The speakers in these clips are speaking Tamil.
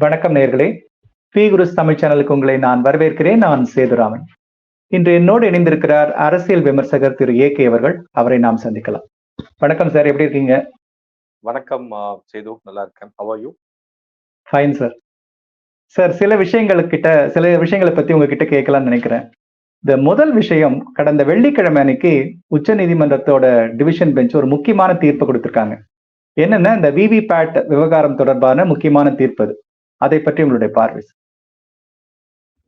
வணக்கம் நேயர்களே. பி குருஸ் தமிழ் சேனலுக்கு உங்களை நான் வரவேற்கிறேன். நான் சேதுராமன். இன்று என்னோடு இணைந்திருக்கிறார் அரசியல் விமர்சகர் திரு ஏ.கே. அவர்கள். அவரை நாம் சந்திக்கலாம். வணக்கம் சார், எப்படி இருக்கீங்க? வணக்கம் சேது, நல்லா இருக்கேன். How are you? Fine sir. Sir, சில விஷயங்களை பத்தி உங்ககிட்ட கேட்கலாம்னு நினைக்கிறேன். இந்த முதல் விஷயம், கடந்த வெள்ளிக்கிழமை அன்னைக்கு உச்ச நீதிமன்றத்தோட டிவிஷன் பெஞ்ச் ஒரு முக்கியமான தீர்ப்பு கொடுத்திருக்காங்க. என்னன்னா, இந்த விவிபேட் விவகாரம் தொடர்பான முக்கியமான தீர்ப்பு அது. அதை பற்றி உங்களுடைய பார்வை.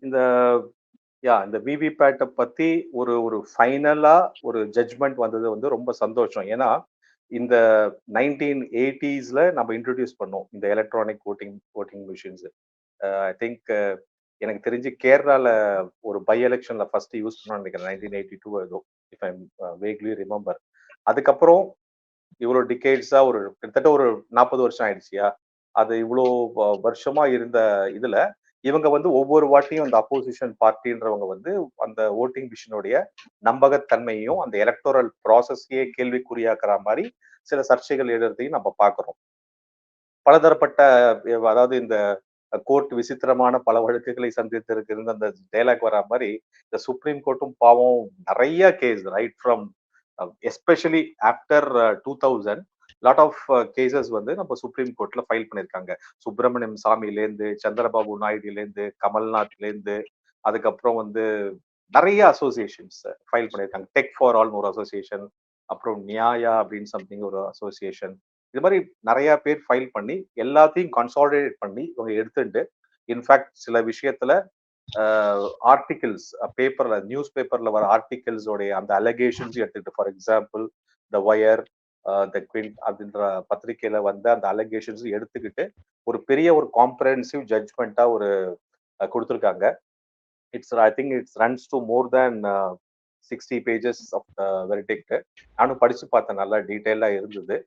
இந்த விவிபேட்டை பத்தி ஒரு ஒரு ஃபைனலா ஒரு ஜட்ஜ்மெண்ட் வந்தது வந்து ரொம்ப சந்தோஷம். ஏன்னா இந்த 1980s நம்ம இன்ட்ரடியூஸ் பண்ணோம் இந்த electronic voting machines. I think எனக்கு தெரிஞ்சு கேரளால ஒரு பை எலெக்ஷன்ல ஃபர்ஸ்ட் யூஸ் பண்ணோம்னு நினைக்கிறேன், 1982 ஏதோ, இஃப் ஐ வேக்லி ரிமெம்பர். அதுக்கப்புறம் இவ்வளோ டிகேட்ஸா ஒரு கிட்டத்தட்ட ஒரு 40 வருஷம் ஆயிடுச்சியா. அது இவ்வளோ வருஷமா இருந்த இதுல இவங்க வந்து ஒவ்வொரு வாட்டியும் அந்த அப்போசிஷன் பார்ட்டின்றவங்க வந்து அந்த ஓட்டிங் மிஷினுடைய நம்பகத்தன்மையும் அந்த எலக்டோரல் ப்ராசஸையே கேள்விக்குறியாக்குற மாதிரி சில சர்ச்சைகள் எழுறதையும் நம்ம பார்க்கிறோம். பலதரப்பட்ட, அதாவது இந்த கோர்ட் விசித்திரமான பல வழக்குகளை சந்தித்திருக்கிற அந்த டைலாக் வரா மாதிரி இந்த சுப்ரீம் கோர்ட்டும் பாவம் நிறைய case, right from especially after 2000 lot of cases வந்து நம்ம சுப்ரீம் கோர்ட்ல ஃபைல் பண்ணியிருக்காங்க. சுப்பிரமணியம் சாமிலேருந்து, சந்திரபாபு நாயுடுலேருந்து, கமல்நாத்லேருந்து, அதுக்கப்புறம் வந்து நிறைய அசோசியேஷன்ஸ் ஃபைல் பண்ணியிருக்காங்க. டெக் ஃபார் ஆல்னு ஒரு அசோசியேஷன், அப்புறம் நியாயா அப்படின்னு சம்திங் ஒரு அசோசியேஷன். இது மாதிரி நிறைய பேர் ஃபைல் பண்ணி எல்லாத்தையும் கன்சாலிடேட் பண்ணி இவங்க எடுத்துட்டு, இன்ஃபேக்ட் சில விஷயத்துல ஆர்டிகிள்ஸ் பேப்பர்ல, நியூஸ் பேப்பர்ல வர ஆர்டிகிள்ஸோடைய அந்த அலிகேஷன்ஸ் எடுத்துக்கிட்டு, ஃபார் எக்ஸாம்பிள் த வயர், த குவிண்ட் அப்படின்ற பத்திரிகையில வந்து அந்த அலிகேஷன்ஸ் எடுத்துக்கிட்டு ஒரு பெரிய ஒரு காம்ப்ரஹென்சிவ் ஜட்ஜ்மெண்டா ஒரு கொடுத்துருக்காங்க. I think it's runs to more than 60 pages of verdict. நானும் படிச்சு பார்த்தேன், நல்லா டீட்டெயிலா இருந்தது.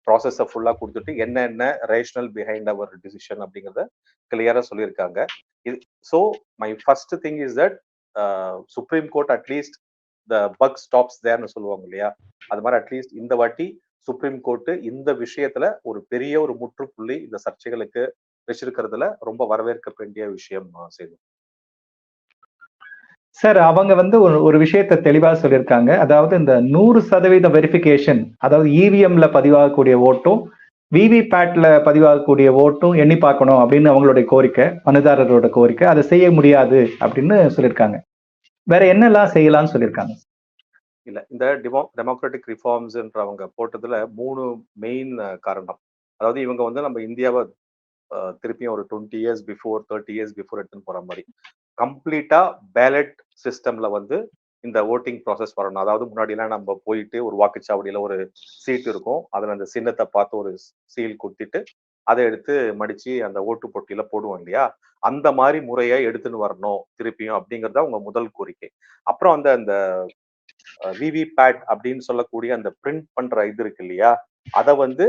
ப்ராசஸை ஃபுல்லா கொடுத்துட்டு என்னென்ன ரேஷனல் பிஹைண்ட் அவர் டிசிஷன் அப்படிங்கிறத கிளியரா சொல்லியிருக்காங்க. இது so my first thing is that supreme court at least the buck stops தேர்னு சொல்லுவாங்க இல்லையா, அது மாதிரி அட்லீஸ்ட் இந்த வாட்டி சுப்ரீம் கோர்ட்டு இந்த விஷயத்துல ஒரு பெரிய ஒரு முற்றுப்புள்ளி இந்த சர்ச்சைகளுக்கு வச்சிருக்கிறதுல ரொம்ப வரவேற்க வேண்டிய விஷயம் செய்யும். சார், அவங்க வந்து ஒரு விஷயத்தை தெளிவா சொல்லியிருக்காங்க. அதாவது இந்த 100% வெரிஃபிகேஷன், அதாவது இவிஎம்ல பதிவாகக்கூடிய ஓட்டும் விவிபேட்ல பதிவாகக்கூடிய ஓட்டும் எண்ணி பார்க்கணும் அப்படின்னு அவங்களுடைய கோரிக்கை, மனுதாரரோட கோரிக்கை. அதை செய்ய முடியாது அப்படின்னு சொல்லியிருக்காங்க. வேற என்னெல்லாம் செய்யலாம்னு சொல்லியிருக்காங்க? இல்ல, இந்த டெமோக்ராட்டிக் ரிஃபார்ம்ஸ்ன்ற அவங்க போட்டதுல 3 மெயின் காரணம். அதாவது இவங்க வந்து நம்ம இந்தியாவை திருப்பியும் ஒரு 20 இயர்ஸ் பிஃபோர், 30 இயர்ஸ் பிஃபோர் எடுத்துன்னு போற மாதிரி கம்ப்ளீட்டா பேலட் சிஸ்டம்ல வந்து இந்த ஓட்டிங் ப்ராசஸ் வரணும். அதாவது முன்னாடிலாம் நம்ம போயிட்டு ஒரு வாக்குச்சாவடியில ஒரு சீட் இருக்கும், அதுல அந்த சின்னத்தை பார்த்து ஒரு சீல் குத்திட்டு அதை எடுத்து மடிச்சு அந்த ஓட்டு போட்டியில போடுவோம் இல்லையா, அந்த மாதிரி முறையை எடுத்துன்னு வரணும் திருப்பியும் அப்படிங்கறத அவங்க முதல் கோரிக்கை. அப்புறம் அந்த விவிபேட் அப்படின்னு சொல்லக்கூடிய அந்த பிரிண்ட் பண்ற இது இருக்கு இல்லையா, அதை வந்து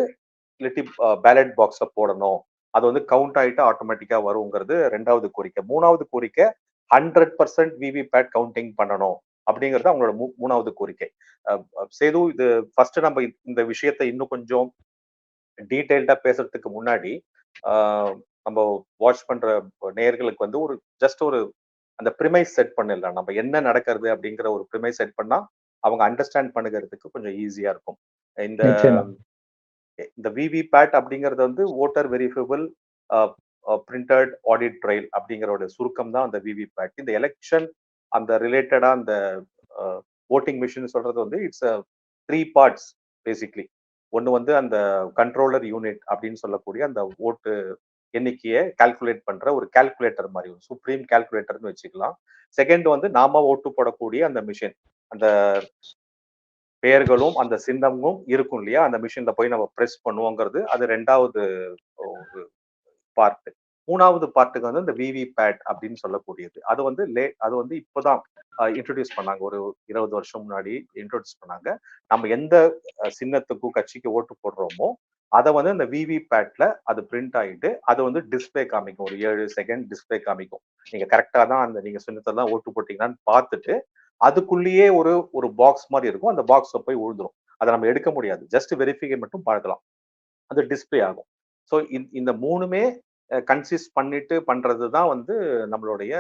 பேலட் பாக்ஸ்ல போடணும், அது வந்து கவுண்ட் ஆயிட்டு ஆட்டோமேட்டிக்கா வருங்கிறது ரெண்டாவது கோரிக்கை. மூணாவது கோரிக்கை 100% விவிபேட் கவுண்டிங் பண்ணணும் அப்படிங்கிறது அவங்களோட மூணாவது கோரிக்கை. சேது, இது ஃபர்ஸ்ட் நம்ம இந்த விஷயத்தை இன்னும் கொஞ்சம் டீடைல்டா பேசுறதுக்கு முன்னாடி நம்ம வாட்ச் பண்ற நேயர்களுக்கு வந்து ஒரு ஜஸ்ட் ஒரு அந்த ப்ரிமைஸ் செட் பண்ணிடலாம். நம்ம என்ன நடக்கிறது அப்படிங்கிற ஒரு ப்ரிமைஸ் செட் பண்ணா அவங்க அண்டர்ஸ்டாண்ட் பண்ணுகிறதுக்கு கொஞ்சம் ஈஸியா இருக்கும். இந்த விவிபேட் அப்படிங்கிறது வந்து voter verifiable printed audit trail அப்படிங்கிறோட சுருக்கம் தான் அந்த விவிபேட். இந்த எலெக்ஷன் அந்த ரிலேட்டடா அந்த ஓட்டிங் மிஷின் சொல்றது வந்து இட்ஸ் 3 பார்ட்ஸ் பேசிக்லி. ஒன்று வந்து அந்த கண்ட்ரோலர் யூனிட் அப்படின்னு சொல்லக்கூடிய அந்த ஓட்டு எண்ணிக்கையை கால்குலேட் பண்ற ஒரு கால்குலேட்டர் மாதிரி, ஒரு சுப்ரீம் கால்குலேட்டர்னு வச்சுக்கலாம். செகண்ட் வந்து நாம ஓட்டு போடக்கூடிய அந்த மிஷின், அந்த பெயர்களும் அந்த சின்னமும் இருக்கும் இல்லையா, அந்த மிஷின்ல போய் நம்ம பிரஸ் பண்ணுவோங்கிறது அது ரெண்டாவது ஒரு பார்ட். மூணாவது பார்ட்டுக்கு வந்து இந்த விவிபேட் அப்படின்னு சொல்லக்கூடியது, அது வந்து இப்போதான் இன்ட்ரோடியூஸ் பண்ணாங்க, ஒரு 20 வருஷம் முன்னாடி இன்ட்ரோடியூஸ் பண்ணாங்க. நம்ம எந்த சின்னத்துக்கும் கட்சிக்கு ஓட்டு போடுறோமோ அதை வந்து இந்த விவிபேட்ல அது பிரிண்ட் ஆகிட்டு அது வந்து டிஸ்பிளே காமிக்கும், ஒரு 7 செகண்ட் டிஸ்பிளே காமிக்கும். நீங்க கரெக்டா தான் அந்த நீங்க சின்னத்தை தான் ஓட்டு போட்டீங்கன்னு பார்த்துட்டு அதுக்குள்ளேயே ஒரு பாக்ஸ் மாதிரி இருக்கும், அந்த பாக்ஸ்ல போய் விழுந்துரும். அதை நம்ம எடுக்க முடியாது, ஜஸ்ட் வெரிஃபிகேஷன் மட்டும் பார்க்கலாம், அது டிஸ்பிளே ஆகும். ஸோ இந்த மூணுமே கன்சிஸ்ட் பண்ணிட்டு பண்றது தான் வந்து நம்மளுடைய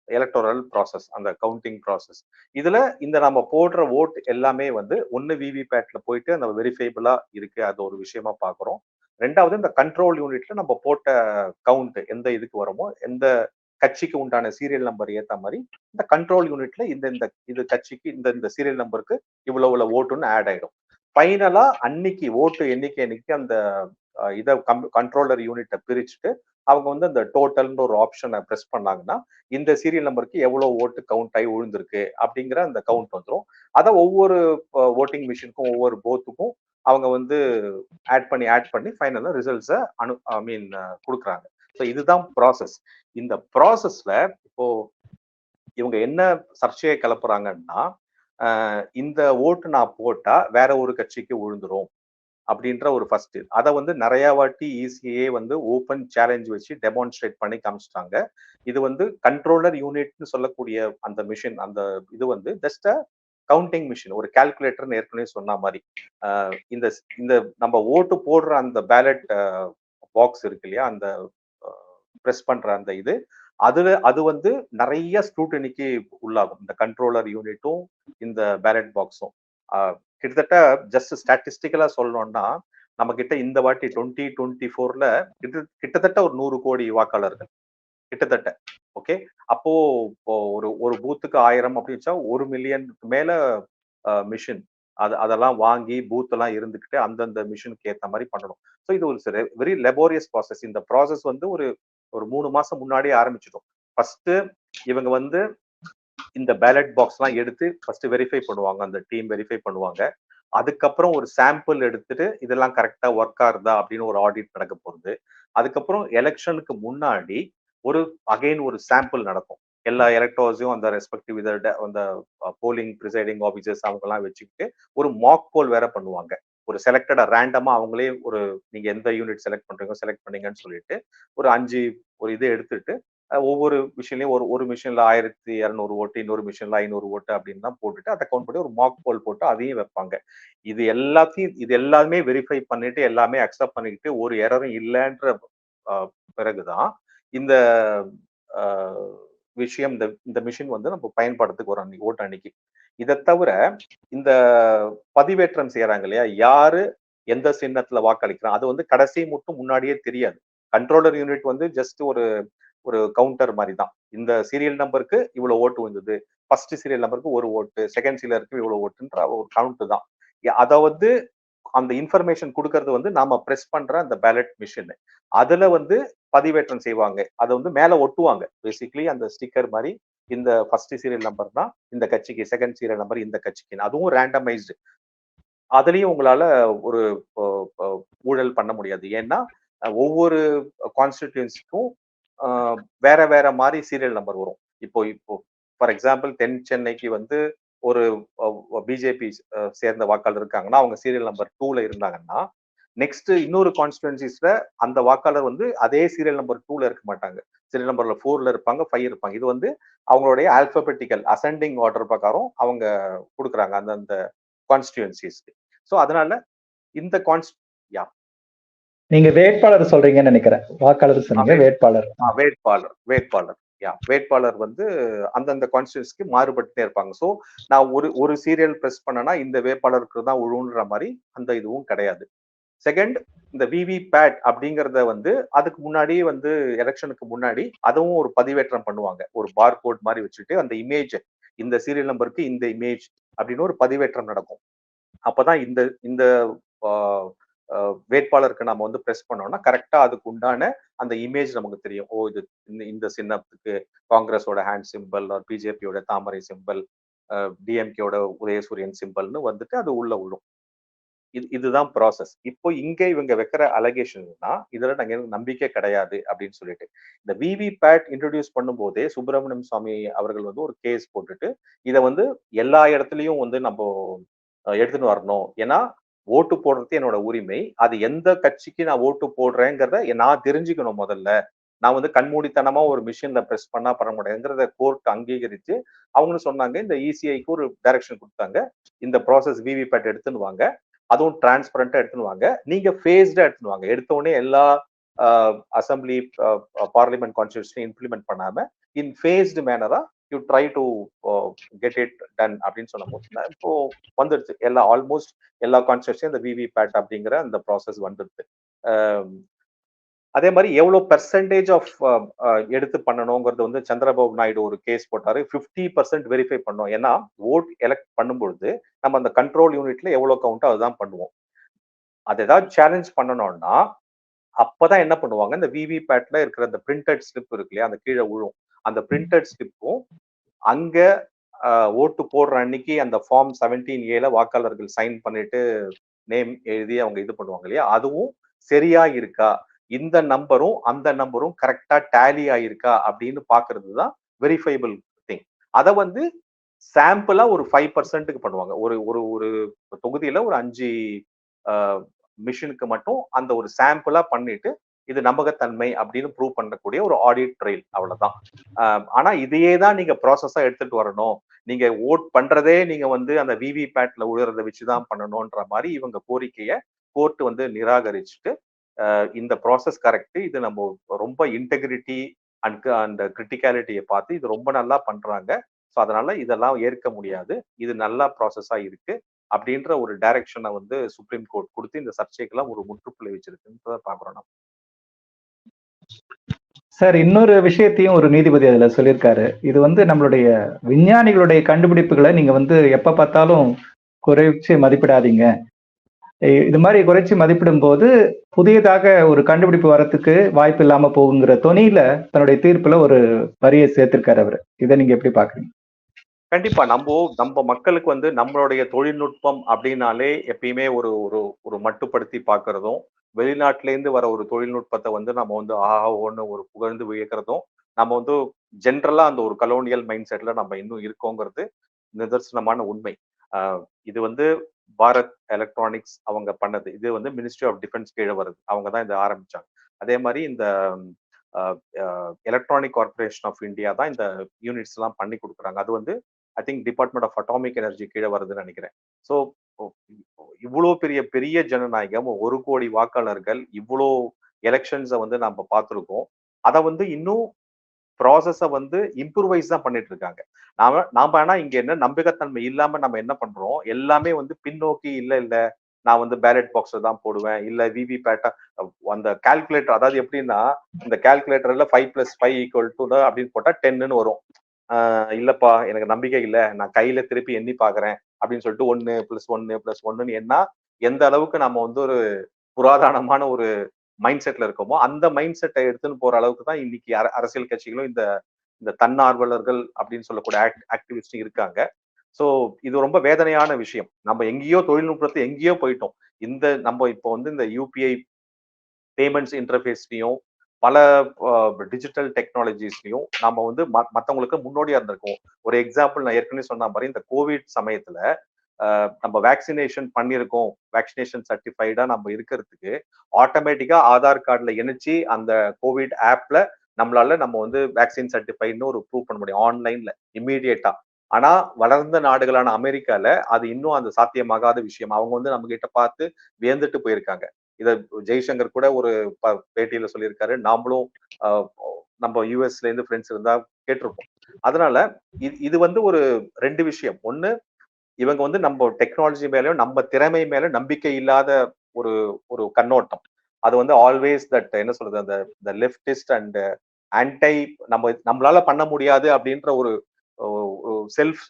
எலக்டோரல் ப்ராசஸ், அந்த கவுண்டிங் ப்ராசஸ். இதுல இந்த நம்ம போடுற ஓட் எல்லாமே வந்து ஒன்னு விவிபேட்ல போயிட்டு அந்த வெரிஃபைபிளா இருக்கு, அது ஒரு விஷயமா பாக்குறோம். ரெண்டாவது இந்த கண்ட்ரோல் யூனிட்ல நம்ம போட்ட கவுண்ட் எந்த இதுக்கு வருமோ, எந்த கட்சிக்கு உண்டான சீரியல் நம்பர் ஏத்த மாதிரி இந்த கண்ட்ரோல் யூனிட்ல இந்த இந்த இது கட்சிக்கு இந்த இந்த சீரியல் நம்பருக்கு இவ்வளவு ஓட்டுன்னு ஆட் ஆயிடும். ஃபைனலா அன்னைக்கு ஓட்டு எண்ணிக்கை அன்னைக்கு அந்த இதை கண்ட்ரோலர் யூனிட்டை பிரிச்சுட்டு அவங்க வந்து அந்த டோட்டல்ன்ற ஒரு ஆப்ஷனை பிரஸ் பண்ணாங்கன்னா இந்த சீரியல் நம்பருக்கு எவ்வளவு ஓட்டு கவுண்ட் ஆகி விழுந்திருக்கு அப்படிங்கிற அந்த கவுண்ட் வந்துடும். அதை ஒவ்வொரு ஓட்டிங் மிஷினுக்கும் ஒவ்வொரு போத்துக்கும் அவங்க வந்து ஆட் பண்ணி ஃபைனலா ரிசல்ட்ஸை ஐ மீன் கொடுக்குறாங்க. ஸோ இதுதான் ப்ராசஸ். இந்த ப்ராசஸ்ல இப்போ இவங்க என்ன சர்ச்சையை கிளப்புறாங்கன்னா, இந்த ஓட்டு நான் போட்டா வேற ஒரு கட்சிக்கு விழுந்துரும் அப்படின்ற ஒரு ஃபர்ஸ்ட். அதை வந்து நிறைய வாட்டி ஈஸியே வந்து ஓப்பன் சேலஞ்ச் வச்சு டெமான்ஸ்ட்ரேட் பண்ணி காமிச்சிட்டாங்க. இது வந்து கண்ட்ரோலர் யூனிட்னு சொல்லக்கூடிய அந்த மிஷின், அந்த இது வந்து ஜஸ்ட் கவுண்டிங் மிஷின், ஒரு கால்குலேட்டர்னு ஏற்கனவே சொன்ன மாதிரி. இந்த இந்த நம்ம ஓட்டு போடுற அந்த பேலட் பாக்ஸ் இருக்கு இல்லையா, அந்த பிரஸ் பண்ற அந்த இது, அது வந்து நிறைய ஸ்க்ரூட்டனிக்கு உள்ளாகும், இந்த கண்ட்ரோலர் யூனிட்டும் இந்த பேலட் பாக்ஸும். கிட்டத்தட்ட ஜஸ்ட் ஸ்டாட்டிஸ்டிக்கலா சொல்லணும்னா நம்ம கிட்ட இந்த வாட்டி 2024ல கிட்டத்தட்ட ஒரு 100 கோடி வாக்காளர்கள் கிட்டத்தட்ட. ஓகே, அப்போ ஒரு ஒரு பூத்துக்கு 1000 அப்படின்னு 1 மில்லியனுக்கு மேல மிஷின், அதெல்லாம் வாங்கி பூத் எல்லாம் இருந்துகிட்டு அந்தந்த மிஷினுக்கு ஏத்த மாதிரி பண்ணணும். ஸோ இது ஒரு வெரி லெபோரியஸ் ப்ராசஸ். இந்த ப்ராசஸ் வந்து ஒரு ஒரு 3 மாசம் முன்னாடியே ஆரம்பிச்சிட்டோம். ஃபர்ஸ்ட் இவங்க வந்து இந்த பேலட் பாக்ஸ் எல்லாம் எடுத்து ஃபர்ஸ்ட் வெரிஃபை பண்ணுவாங்க, அந்த டீம் வெரிஃபை பண்ணுவாங்க. அதுக்கப்புறம் ஒரு சாம்பிள் எடுத்துட்டு இதெல்லாம் கரெக்டா ஒர்க் ஆகுதா அப்படின்னு ஒரு ஆடிட் நடக்க போகுது. அதுக்கப்புறம் எலெக்ஷனுக்கு முன்னாடி அகைன் ஒரு சாம்பிள் நடக்கும். எல்லா எலக்டோர்ஸையும் அந்த ரெஸ்பெக்டிவ் அந்த போலிங் ப்ரிசைடிங் ஆஃபீஸர்ஸ் அவங்க எல்லாம் வச்சுக்கிட்டு ஒரு மாக் போல் வேற பண்ணுவாங்க. ஒரு செலக்டடா ரேண்டமா அவங்களே நீங்க எந்த யூனிட் செலக்ட் பண்றீங்க செலக்ட் பண்ணீங்கன்னு சொல்லிட்டு ஒரு 5 இது எடுத்துட்டு ஒவ்வொரு மிஷின்லயும் ஒரு மிஷின்ல 1200 ஓட்டு, இன்னொரு மிஷின்ல 500 ஓட்டு அப்படின்னு தான் போட்டுட்டு அதை கவுண்ட் பண்ணி ஒரு மாக் போல் போட்டு அதையும் வைப்பாங்க. இது எல்லாமே வெரிஃபை பண்ணிட்டு எல்லாமே அக்செப்ட் பண்ணிக்கிட்டு ஒரு எரரும் இல்லைன்ற பிறகுதான் இந்த விஷயம், இந்த மிஷின் வந்து நம்ம பயன்பாட்டுக்கு வரும் அன்னைக்கு ஓட்டு அன்னைக்கு. இதை தவிர இந்த பதிவேற்றம் செய்யறாங்க இல்லையா, யாரு எந்த சின்னத்துல வாக்களிக்கிறான், அது வந்து கடைசி மட்டும் முன்னாடியே தெரியாது. கண்ட்ரோலர் யூனிட் வந்து ஜஸ்ட் ஒரு கவுண்டர் மாதிரி தான். இந்த சீரியல் நம்பருக்கு இவ்வளவு ஓட்டு வந்தது, ஃபர்ஸ்ட் சீரியல் நம்பருக்கு ஒரு ஓட்டு, செகண்ட் சீரியலுக்கு இவ்வளவு ஓட்டுன்ற ஒரு கவுண்ட் தான். அதை வந்து அந்த இன்ஃபர்மேஷன் கொடுக்கறது வந்து நாம பிரஸ் பண்ற அந்த பேலட் மிஷின், அதுல வந்து பதிவேற்றம் செய்வாங்க. அதை வந்து மேல ஒட்டுவாங்க பேசிக்கலி அந்த ஸ்டிக்கர் மாதிரி. இந்த ஃபர்ஸ்ட் சீரியல் நம்பர் தான் இந்த கட்சிக்கு, செகண்ட் சீரியல் நம்பர் இந்த கட்சிக்கு. அதுவும் ரேண்டமைஸ்டு. அதுலயும் உங்களால ஒரு ஊழல் பண்ண முடியாது. ஏன்னா ஒவ்வொரு கான்ஸ்டிடியூன்சிக்கும் வேற வேற மாதிரி சீரியல் நம்பர் வரும். இப்போ ஃபார் எக்ஸாம்பிள் தென் சென்னைக்கு வந்து ஒரு பிஜேபி சேர்ந்த வாக்காளர் இருக்காங்கன்னா அவங்க சீரியல் நம்பர் 2ல இருந்தாங்கன்னா, நெக்ஸ்ட் இன்னொரு கான்ஸ்டிடுவன்சிஸ்ல அந்த வாக்காளர் வந்து அதே சீரியல் நம்பர் 2ல இருக்க மாட்டாங்க. சீரியல் நம்பர்ல 4ல இருப்பாங்க, 5 இருப்பாங்க. இது வந்து அவங்களுடைய ஆல்பபெட்டிக்கல் அசெண்டிங் ஆர்டர் பிரகாரம் அவங்க கொடுக்குறாங்க அந்த கான்ஸ்டிடுவன்சிஸ்க்கு. ஸோ அதனால இந்த நீங்க வேட்பாளர் சொல்றீங்கன்னு நினைக்கிறேன். வாக்காளர் சொன்னீங்க, வேட்பாளர். வேட்பாளர் வந்து அந்தந்த கான்ஸ்டிடுவன்சிக்கு மாறுபட்டுட்டே இருப்பாங்க. ஸோ நான் ஒரு சீரியல் பிரஸ் பண்ணனா இந்த வேட்பாளருக்கு தான் விழுன்ற மாதிரி அந்த இதுவும் கிடையாது. செகண்ட், இந்த விவி பேட் அப்படிங்கறத வந்து அதுக்கு முன்னாடியே வந்து எலெக்ஷனுக்கு முன்னாடி அதுவும் ஒரு பதிவேற்றம் பண்ணுவாங்க. ஒரு பார் கோட் மாதிரி வச்சுட்டு அந்த இமேஜ், இந்த சீரியல் நம்பருக்கு இந்த இமேஜ் அப்படின்னு ஒரு பதிவேற்றம் நடக்கும். அப்பதான் இந்த இந்த வேட்பாளருக்கு நம்ம வந்து பிரஸ் பண்ணோம்னா கரெக்டா அதுக்கு உண்டான அந்த இமேஜ் நமக்கு தெரியும். ஓ, இது இந்த சின்னத்துக்கு காங்கிரஸோட ஹேண்ட் சிம்பிள், பிஜேபியோட தாமரை சிம்பிள், டிஎம்கேயோட உதயசூரியன் சிம்பிள்னு வந்துட்டு அது உள்ள விழும். இதுதான் ப்ராசஸ். இப்போ இங்க இவங்க வைக்கிற அலகேஷன்னா இதுல நாங்க நம்பிக்கை கிடையாது அப்படின்னு சொல்லிட்டு இந்த விவி பேட் இன்ட்ரோடியூஸ் பண்ணும் போதே சுப்பிரமணியம் சுவாமி அவர்கள் வந்து ஒரு கேஸ் போட்டுட்டு இதை வந்து எல்லா இடத்துலயும் வந்து நம்ம எடுத்துன்னு வரணும். ஏன்னா ஓட்டு போடுறது என்னோட உரிமை, அது எந்த கட்சிக்கு நான் ஓட்டு போடுறேங்கிறத நான் தெரிஞ்சுக்கணும். முதல்ல நான் வந்து கண்மூடித்தனமா ஒரு மிஷின்ல பிரஸ் பண்ண முடியாதுங்கிறத கோர்ட் அங்கீகரிச்சு அவங்களும் சொன்னாங்க. இந்த இசிஐக்கு ஒரு டைரக்ஷன் கொடுத்தாங்க, இந்த ப்ராசஸ் விவி பேட் எடுத்துன்னு வாங்க, அதுவும் டிரான்ஸ்பரண்டா எடுத்துன்னு வாங்க, நீங்க ஃபேஸ்டா எடுத்துன்னு வாங்க. எடுத்த உடனே எல்லா அசம்பிளி பார்லிமெண்ட் கான்ஸ்டியூஷன் இம்ப்ளிமெண்ட் பண்ணாம இன் ஃபேஸ்டு மேனரா you try to get it done அப்படின்னு சொன்ன இப்போ வந்துடுச்சு ஆல்மோஸ்ட் எல்லா கான்ஸ்டியூஷன் இந்த விவிபேட் அப்படிங்கிற அந்த ப்ராசஸ் வந்துடுது. அதே மாதிரி எவ்வளவு பெர்சன்டேஜ் ஆஃப் எடுத்து பண்ணணுங்கிறது வந்து சந்திரபாபு நாயுடு ஒரு கேஸ் போட்டாரு. 50% வெரிஃபை பண்ணோம். ஏன்னா ஓட் எலெக்ட் பண்ணும்பொழுது நம்ம அந்த கண்ட்ரோல் யூனிட்ல எவ்வளவு கவுண்டோ அதுதான் பண்ணுவோம். அது ஏதாவது சேலஞ்ச் பண்ணணும்னா அப்பதான் என்ன பண்ணுவாங்க, இந்த விவிபேட்ல இருக்கிற அந்த பிரிண்டட் ஸ்லிப் இருக்கு இல்லையா, அந்த கீழே விழும். அந்த பிரிண்டட் ஸ்லிப்பும் அங்க ஓட்டு போடுற அன்னைக்கு அந்த ஃபார்ம் 17A வாக்காளர்கள் சைன் பண்ணிட்டு நேம் எழுதி அவங்க இது பண்ணுவாங்க இல்லையா, அதுவும் சரியா இருக்கா, இந்த நம்பரும் அந்த நம்பரும் கரெக்டா டேலி ஆயிருக்கா அப்படின்னு பாக்குறது தான் வெரிஃபைபிள் திங். அதை வந்து சாம்பிளா ஒரு 5%க்கு பண்ணுவாங்க. ஒரு ஒரு ஒரு தொகுதியில ஒரு 5 மிஷினுக்கு மட்டும் அந்த ஒரு சாம்பிளா பண்ணிட்டு இது நம்பகத்தன்மை அப்படின்னு ப்ரூவ் பண்ணக்கூடிய ஒரு ஆடிட் ட்ரெயில், அவ்வளவுதான். ஆனா இதையே தான் நீங்க ப்ராசஸா எடுத்துட்டு வரணும், நீங்க ஓட் பண்றதே நீங்க வந்து அந்த விவிபேட்ல உழுறத வச்சுதான் பண்ணணும்ன்ற மாதிரி இவங்க கோரிக்கையை கோர்ட் வந்து நிராகரிச்சுட்டு இந்த ப்ராசஸ் கரெக்ட், இது நம்ம ரொம்ப இன்டெகிரிட்டி அந்த கிரிட்டிகாலிட்டியை பார்த்து இது ரொம்ப நல்லா பண்றாங்க, ஸோ அதனால இதெல்லாம் ஏற்க முடியாது, இது நல்லா ப்ராசஸா இருக்கு அப்படின்ற ஒரு டைரக்ஷனை வந்து சுப்ரீம் கோர்ட் கொடுத்து இந்த சர்ச்சைக்கெல்லாம் ஒரு முற்றுப்புள்ளி வச்சிருக்குன்றத பாக்குறோம் நம்ம. சார், இன்னொரு விஷயத்தையும் ஒரு நீதிபதி அதுல சொல்லியிருக்காரு. இது வந்து நம்மளுடைய விஞ்ஞானிகளுடைய கண்டுபிடிப்புகளை நீங்க வந்து எப்ப பார்த்தாலும் குறைச்சு மதிப்பிடாதீங்க. இது மாதிரி குறைச்சு மதிப்பிடும் போது புதியதாக ஒரு கண்டுபிடிப்பு வரத்துக்கு வாய்ப்பு இல்லாம போகுங்கிற தொனியில தன்னுடைய தீர்ப்புல ஒரு வரியை சேர்த்திருக்காரு அவரு. இதை நீங்க எப்படி பாக்குறீங்க? கண்டிப்பா நம்ம மக்களுக்கு வந்து நம்மளுடைய தொழில்நுட்பம் அப்படின்னாலே எப்பயுமே ஒரு ஒரு ஒரு மட்டுப்படுத்தி பாக்குறதும், வெளிநாட்டுல இருந்து வர ஒரு தொழில்நுட்பத்தை வந்து நம்ம வந்து ஆஹா ஓன்னு ஒரு புகழ்ந்து வியக்கிறதும், நம்ம வந்து ஜென்ரலா அந்த ஒரு கலோனியல் மைண்ட் செட்ல நம்ம இன்னும் இருக்கோங்கிறது நிதர்சனமான உண்மை. இது வந்து பாரத் எலக்ட்ரானிக்ஸ் அவங்க பண்ணது. இது வந்து மினிஸ்ட்ரி ஆஃப் டிஃபென்ஸ் கீழே வருது, அவங்க தான் இதை ஆரம்பிச்சாங்க. அதே மாதிரி இந்த எலக்ட்ரானிக் கார்பரேஷன் ஆஃப் இந்தியா தான் இந்த யூனிட்ஸ் எல்லாம் பண்ணி கொடுக்குறாங்க. அது வந்து I think department of atomic energy கீழே வருதுன்னு நினைக்கிறேன். ஸோ இவ்வளோ பெரிய பெரிய ஜனநாயகம், 1 கோடி வாக்காளர்கள், இவ்வளோ எலெக்ஷன்ஸை வந்து நம்ம பார்த்துருக்கோம். அதை வந்து இன்னும் ப்ராசஸை வந்து இம்ப்ரூவைஸ் தான் பண்ணிட்டு இருக்காங்க. நாம ஆனா இங்க என்ன நம்பகத்தன்மை இல்லாம நம்ம என்ன பண்றோம், எல்லாமே வந்து பின்னோக்கி இல்ல நான் வந்து பேலட் பாக்ஸ்ல தான் போடுவேன், இல்ல விவிபேட்டா அந்த கால்குலேட்டர், அதாவது எப்படின்னா இந்த கால்குலேட்டர்ல 5+5 அப்படின்னு போட்டா 10ன்னு வரும். இல்லப்பா எனக்கு நம்பிக்கை இல்லை, நான் கையில திருப்பி எண்ணி பாக்குறேன் அப்படின்னு சொல்லிட்டு 1+1+1 எண்ணா எந்த அளவுக்கு நம்ம வந்து ஒரு புராதனமான ஒரு மைண்ட் செட்ல இருக்கோமோ அந்த மைண்ட் செட்டை எடுத்துன்னு போற அளவுக்கு தான் இன்னைக்கு அரசியல் கட்சிகளும் இந்த இந்த தன்னார்வலர்கள் அப்படின்னு சொல்லக்கூடிய ஆக்டிவிஸ்டும் இருக்காங்க. சோ இது ரொம்ப வேதனையான விஷயம். நம்ம எங்கேயோ தொழில்நுட்பத்தை எங்கேயோ போயிட்டோம். நம்ம இப்போ வந்து இந்த யூபிஐ பேமெண்ட்ஸ் இன்டர்ஃபேஸ்லயும் பல டிஜிட்டல் டெக்னாலஜிஸ்லயும் நம்ம வந்து மற்றவங்களுக்கு முன்னோடியா இருந்திருக்கோம். ஒரு எக்ஸாம்பிள் நான் ஏற்கனவே சொன்ன மாதிரி இந்த கோவிட் சமயத்துல நம்ம வேக்சினேஷன் பண்ணியிருக்கோம், வேக்சினேஷன் சர்டிஃபைடா நம்ம இருக்கிறதுக்கு ஆட்டோமேட்டிக்கா ஆதார் கார்டுல இணைச்சு அந்த கோவிட் ஆப்ல நம்மளால நம்ம வந்து வேக்சின் சர்டிஃபைட்னு ஒரு ப்ரூவ் பண்ண முடியும் ஆன்லைன்ல இம்மீடியட்டா. ஆனா வளர்ந்த நாடுகளான அமெரிக்கால அது இன்னும் அந்த சாத்தியமாகாத விஷயம். அவங்க வந்து நம்ம கிட்ட பார்த்து வியந்துட்டு போயிருக்காங்க. இத ஜெய்சங்கர் கூட ஒரு பேட்டியில சொல்லியிருக்காரு. நாமளும் நம்ம யூஎஸ்ல இருந்து ஃப்ரெண்ட்ஸ் இருந்தா கேட்டிருப்போம். அதனால இது வந்து ஒரு 2 விஷயம். ஒண்ணு, இவங்க வந்து நம்ம டெக்னாலஜி மேலயும் நம்ம திறமை மேல நம்பிக்கை இல்லாத ஒரு ஒரு கண்ணோட்டம். அது வந்து ஆல்வேஸ் தட் என்ன சொல்றது, அந்த லெஃப்டிஸ்ட் அண்ட் ஆன்டை நம்மளால பண்ண முடியாது அப்படின்ற ஒரு செல்ஃப்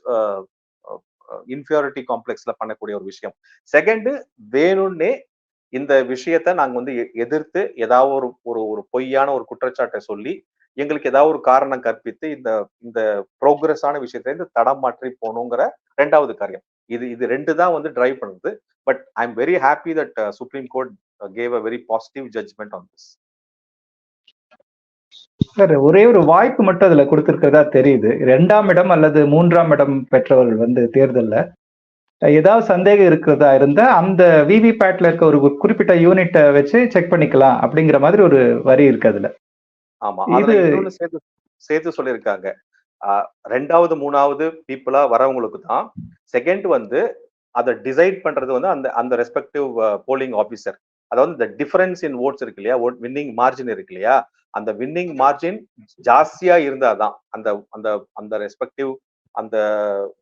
இன்ஃபியாரிட்டி காம்ப்ளெக்ஸ்ல பண்ணக்கூடிய ஒரு விஷயம். செகண்ட், வேணும்னே இந்த விஷயத்த நாங்க வந்து எதிர்த்து ஏதாவது ஒரு ஒரு ஒரு பொய்யான ஒரு குற்றச்சாட்டை சொல்லி எங்களுக்கு ஏதாவது ஒரு காரணம் கற்பித்து இந்த இந்த ப்ரோக்ரஸான விஷயத்துல இருந்து தடம் மாற்றி போகணுங்கிற 2வது காரியம். இது 2 தான் வந்து டிரைவ் பண்ணுது. But I am very happy that supreme court gave a very positive judgement on this. Sir, ஒரே ஒரு வாய்ப்பு மட்டும் அதுல கொடுத்திருக்கிறதா தெரியுது. 2ஆம் இடம் அல்லது 3ஆம் இடம் பெற்றவர்கள் வந்து தேர்தல்ல ஏதாவது சந்தேகம் இருக்கிறதா இருந்தா அந்த விவிபேட்ல இருக்க ஒரு குறிப்பிட்ட யூனிட்டை வச்சு செக் பண்ணிக்கலாம் அப்படிங்கிற மாதிரி ஒரு வரி இருக்கு அதுல. ஆமா, அதுல இன்னொன்னு சேர்த்து சொல்லியிருக்காங்க. 2வது 3வது பீப்புளா வரவங்களுக்கு தான். செகண்ட் வந்து அதை டிசைட் பண்றது வந்து அந்த அந்த ரெஸ்பெக்டிவ் போலிங் ஆபீசர். அதாவது இந்த டிஃபரன்ஸ் இன் ஓட்ஸ் இருக்கு இல்லையா, வின்னிங் மார்ஜின் இருக்கு இல்லையா, அந்த வின்னிங் மார்ஜின் ஜாஸ்தியா இருந்தாதான் அந்த அந்த அந்த ரெஸ்பெக்டிவ் அந்த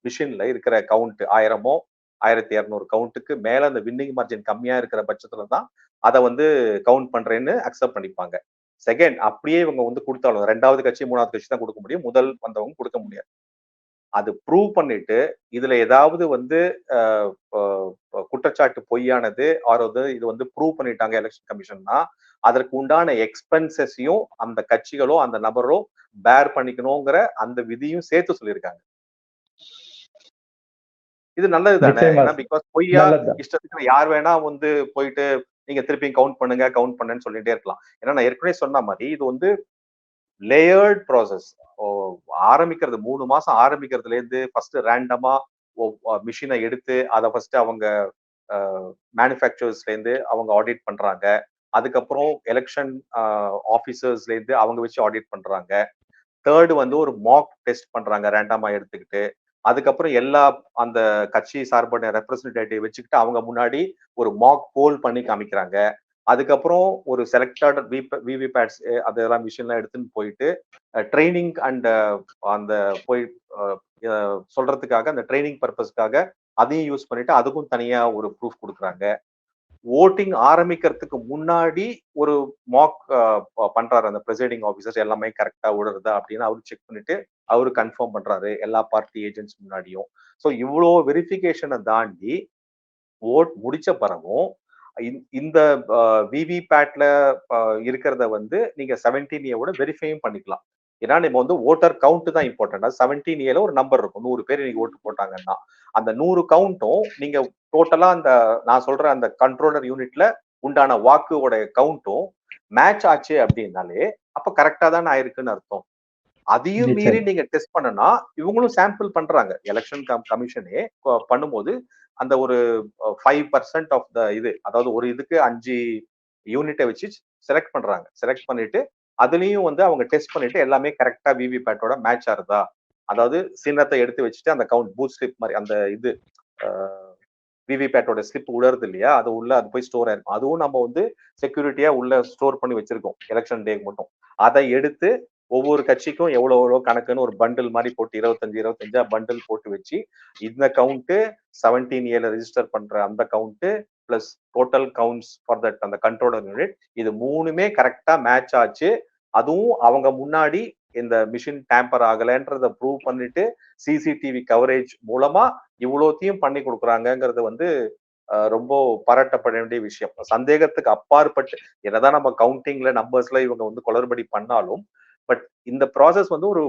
மிஷின்ல இருக்கிற கவுண்ட் 1000மோ 1200 கவுண்ட்டுக்கு மேல அந்த வின்னிங் மார்ஜின் கம்மியா இருக்கிற பட்சத்துல தான் அதை வந்து கவுண்ட் பண்றேன்னு அக்செப்ட் பண்ணிப்பாங்க. செகண்ட், அப்படியே இவங்க வந்து கொடுத்தாலும் 2வது கட்சி 3வது கட்சி தான் கொடுக்க முடியும், முதல் வந்தவங்க கொடுக்க முடியாது. அது ப்ரூவ் பண்ணிட்டு இதுல ஏதாவது வந்து குற்றச்சாட்டு பொய்யானது ஆறது இது வந்து ப்ரூவ் பண்ணிட்டாங்க எலெக்ஷன் கமிஷன்னா, அதற்கு உண்டான எக்ஸ்பென்சஸையும் அந்த கட்சிகளோ அந்த நபரோ பேர் பண்ணிக்கணுங்கிற அந்த விதியும் சேர்த்து சொல்லியிருக்காங்க. இது நல்லது தானே? நிச்சயமா ஏன்னா பிகாஸ் பொய்யா நல்லதுதான். இஷ்டத்துக்கு யார் வேணா வந்து போயிட்டு நீங்க திருப்பி கவுண்ட் பண்ணுங்க கவுண்ட் பண்ணுன்னு சொல்லிட்டே இருக்கலாம். ஏன்னா நான் ஏற்கனவே சொன்ன மாதிரி இது வந்து லேயர்ட் ப்ராசஸ். ஆரம்பிக்கிறது 3 மாசம் ஆரம்பிக்கிறதுல இருந்து ஃபர்ஸ்ட் ரேண்டமா மிஷினை எடுத்து அதை ஃபர்ஸ்ட் அவங்க மேனுஃபேக்சரர்ஸ்ல இருந்து அவங்க ஆடிட் பண்றாங்க. அதுக்கப்புறம் எலெக்ஷன் ஆபீசர்ஸ்ல இருந்து அவங்க வச்சு ஆடிட் பண்றாங்க. தேர்டு வந்து ஒரு மாக் டெஸ்ட் பண்றாங்க ரேண்டமா எடுத்துக்கிட்டு. அதுக்கப்புறம் எல்லா அந்த கட்சி சார்பான ரெப்ரசன்டேட்டிவ் வச்சுக்கிட்டு அவங்க முன்னாடி ஒரு மாக் போல் பண்ணி காமிக்கிறாங்க. அதுக்கப்புறம் ஒரு செலக்டட் விவிபேட்ஸ் அதெல்லாம் மிஷின்லாம் எடுத்துன்னு போயிட்டு ட்ரைனிங் அண்ட் அந்த போய் சொல்றதுக்காக அந்த ட்ரைனிங் பர்பஸ்க்காக அதையும் யூஸ் பண்ணிட்டு அதுக்கும் தனியா ஒரு ப்ரூஃப் கொடுக்குறாங்க. ஓட்டிங் ஆரம்பிக்கிறதுக்கு முன்னாடி ஒரு மாக் பண்றாரு அந்த பிரிசைடிங் ஆபீசர்ஸ், எல்லாமே கரெக்டா விடுறதா அப்படின்னு அவரு செக் பண்ணிட்டு அவரு கன்ஃபார்ம் பண்றாரு எல்லா பார்ட்டி ஏஜென்ட்ஸ் முன்னாடியும். ஸோ இவ்வளோ வெரிஃபிகேஷனை தாண்டி ஓட் முடிச்ச பிறகும் இந்த விவிபேட்ல இருக்கிறத வந்து நீங்க 17A வெரிஃபையும் பண்ணிக்கலாம். ஏன்னா நம்ம வந்து ஓட்டர் கவுண்ட் தான் இம்பார்ட்டன்ட். 17A ஒரு நம்பர் இருக்கும், 100 பேர் நீங்க ஓட்டு போட்டாங்கன்னா அந்த 100 கவுண்ட்டும் நீங்க டோட்டலா அந்த நான் சொல்ற அந்த கண்ட்ரோலர் யூனிட்ல உண்டான வாக்குவோட கவுண்ட்டும் மேட்ச் ஆச்சு அப்படின்னாலே அப்ப கரெக்டா தான் ஆயிருக்குன்னு அர்த்தம். அதையும் மீறி நிச்சயம். நீங்க டெஸ்ட் பண்ணனா இவங்களும் சாம்பிள் பண்றாங்க. எலெக்ஷன் கமிஷனே பண்ணும்போது அந்த ஒரு 5% ஆஃப் த இது, அதாவது ஒரு இதுக்கு 5 யூனிட்டை வச்சு செலக்ட் பண்றாங்க. செலக்ட் பண்ணிட்டு அதுலயும் வந்து அவங்க டெஸ்ட் பண்ணிட்டு எல்லாமே கரெக்டா விவிபேட்டோட மேட்ச் ஆகுதா, அதாவது சின்னத்தை எடுத்து வச்சுட்டு அந்த கவுண்ட் பூத் ஸ்லிப் மாதிரி அந்த இது விவிபேட்டோட ஸ்லிப் உலருது இல்லையா, அது உள்ள அது போய் ஸ்டோர் ஆயிருக்கும். அதுவும் நம்ம வந்து செக்யூரிட்டியா உள்ள ஸ்டோர் பண்ணி வச்சிருக்கோம் எலெக்ஷன் டேக்கு மட்டும். அதை எடுத்து ஒவ்வொரு கட்சிக்கும் எவ்வளவு எவ்வளவு கணக்குன்னு ஒரு பண்டில் மாதிரி போட்டு 25 பண்டில் போட்டு வச்சு இந்த கவுண்ட் 17A ரெஜிஸ்டர் பண்ற அந்த count plus total counts for that அந்த கண்ட்ரோலர் யூனிட், இது மூணுமே கரெக்டா மேட்ச் ஆச்சு. அதுவும் அவங்க முன்னாடி இந்த மிஷின் டேம்பர் ஆகலைன்றத ப்ரூவ் பண்ணிட்டு சிசிடிவி கவரேஜ் மூலமா இவ்வளோத்தையும் பண்ணி கொடுக்குறாங்கிறது வந்து ரொம்ப பாராட்டப்பட வேண்டிய விஷயம். சந்தேகத்துக்கு அப்பாற்பட்டு என்னதான் நம்ம கவுண்டிங்ல நம்பர்ஸ்ல இவங்க வந்து குளறுபடி பண்ணாலும் பட் இந்த ப்ராசஸ் வந்து ஒரு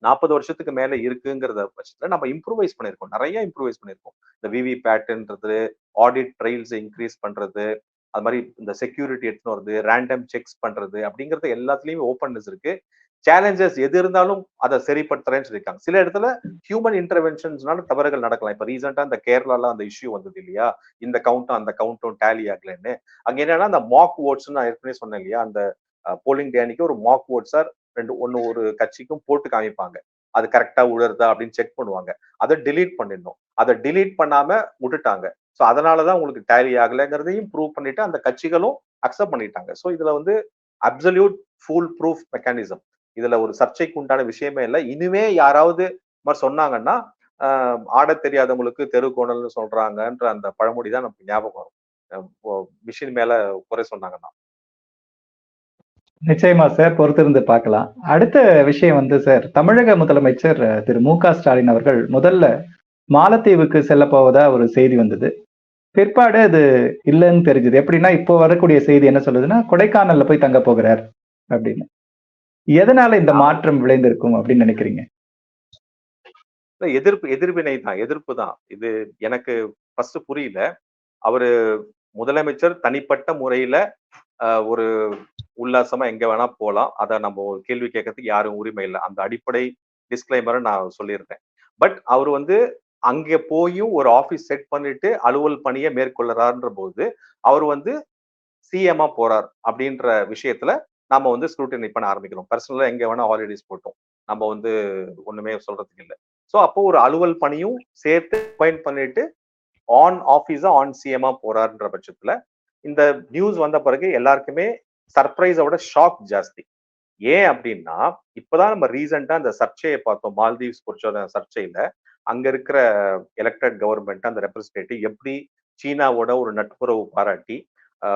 40 வருஷத்துக்கு மேல இருக்குங்கிறத பட்சத்துல நம்ம இம்ப்ரூவைஸ் பண்ணிருக்கோம், நிறைய இம்ப்ரூவைஸ் பண்ணிருக்கோம். இந்த விவி பேட்டர்ன்றது, ஆடிட் ட்ரையல்ஸ் இன்க்ரீஸ் பண்றது, அது மாதிரி இந்த செக்யூரிட்டி எடுத்துன்னு வருது, ரேண்டம் செக்ஸ் பண்றது அப்படிங்கிறது எல்லாத்துலயுமே ஓப்பன்னஸ் இருக்கு. சேலஞ்சஸ் எது இருந்தாலும் அதை சரிப்படுத்துறேன்னு சொல்லியிருக்காங்க. சில இடத்துல ஹியூமன் இன்டர்வென்ஷன்ஸ்னால தவறுகள் நடக்கலாம். இப்ப ரீசெண்டா இந்த கேரளால அந்த இஷ்யூ வந்தது இல்லையா, இந்த கவுண்ட்டும் அந்த கவுண்ட்டும் டேலி ஆகலன்னு. அங்க என்னன்னா அந்த மாக் ஓட்ஸ் நான் ஏற்கனவே சொன்னேன் இல்லையா, அந்த போலிங் டே அன்னைக்கு ஒரு மாக் ஓட்ஸா ஒரு கட்சிக்கும் போட்டு காமிப்பாங்க. அது கரெக்டா உழருதா அப்படின்னு செக் பண்ணுவாங்க. அதை டிலீட் பண்ணிடணும். அதை டிலீட் பண்ணாம விட்டுட்டாங்க. சோ அதனாலதான் உங்களுக்கு டேலி ஆகலைங்கிறதையும் ப்ரூவ் பண்ணிட்டு அந்த கட்சிகளும் அக்செப்ட் பண்ணிட்டாங்க. சோ இதுல வந்து அப்சல்யூட் ஃபுல் ப்ரூஃப் மெக்கானிசம். இதுல ஒரு சர்ச்சைக்கு உண்டான விஷயமே இல்லை. இனிமே யாராவது மாதிரி சொன்னாங்கன்னா ஆடத் தெரியாதவங்களுக்கு தெரு கோணல்னு சொல்றாங்கன்ற அந்த பழமொழி தான் நமக்கு ஞாபகம் வரும் மிஷின் மேல குறை சொன்னாங்கன்னா. நிச்சயமா சார், பொறுத்திருந்து பார்க்கலாம். அடுத்த விஷயம் வந்து சார், தமிழக முதலமைச்சர் திரு மு.க. ஸ்டாலின் அவர்கள் முதல்ல மாலத்தீவுக்கு செல்ல போவதா ஒரு செய்தி வந்தது. பிற்பாடு அது இல்லைன்னு தெரிஞ்சது. எப்படின்னா இப்போ வரக்கூடிய செய்தி என்ன சொல்லுதுன்னா, கொடைக்கானல்ல போய் தங்க போகிறார் அப்படின்னு. எதனால இந்த மாற்றம் விளைந்திருக்கும் அப்படின்னு நினைக்கிறீங்க? எதிர்வினை தான், எதிர்ப்பு தான். இது எனக்கு ஃபர்ஸ்ட் புரியல. அவரு முதலமைச்சர் தனிப்பட்ட முறையில ஒரு உல்லாசமா எங்க வேணா போலாம். அத நம்ம கேள்வி கேட்கறதுக்கு யாரும் உரிமை இல்லை. அந்த அடிப்படை டிஸ்க்ளைமரை நான் சொல்லியிருந்தேன். பட் அவர் வந்து அங்க போயும் ஒரு ஆபீஸ் செட் பண்ணிட்டு அலுவல் பணியை மேற்கொள்றாருன்ற போது அவர் வந்து சிஎம்மா போறார் அப்படின்ற விஷயத்துல நாம வந்து ஸ்க்ரூட்டினி பண்ண ஆரம்பிக்கிறோம். பர்சனலா எங்க வேணா ஹாலிடேஸ் போட்டோம், நம்ம வந்து ஒண்ணுமே சொல்றதுக்கு இல்லை. சோ அப்போ ஒரு அலுவல் பணியும் சேர்த்து பாயிண்ட் பண்ணிட்டு ஆன் ஆபீஸா ஆன் சிஎம்மா போறாருன்ற பட்சத்துல இந்த நியூஸ் வந்த பிறகு எல்லாருக்குமே சர்ப்ரைஸோட ஷாக் ஜாஸ்தி. ஏன் அப்படின்னா, இப்பதான் நம்ம ரீசெண்டா அந்த சர்ச்சைய பார்த்தோம். மால்தீவ்ஸ் குறிச்ச சர்ச்சையில, அங்க இருக்கிற எலக்டட் கவர்ன்மெண்ட் அந்த ரெப்ரசன்டேட்டிவ் எப்படி சீனாவோட ஒரு நட்புறவு பாராட்டி, அ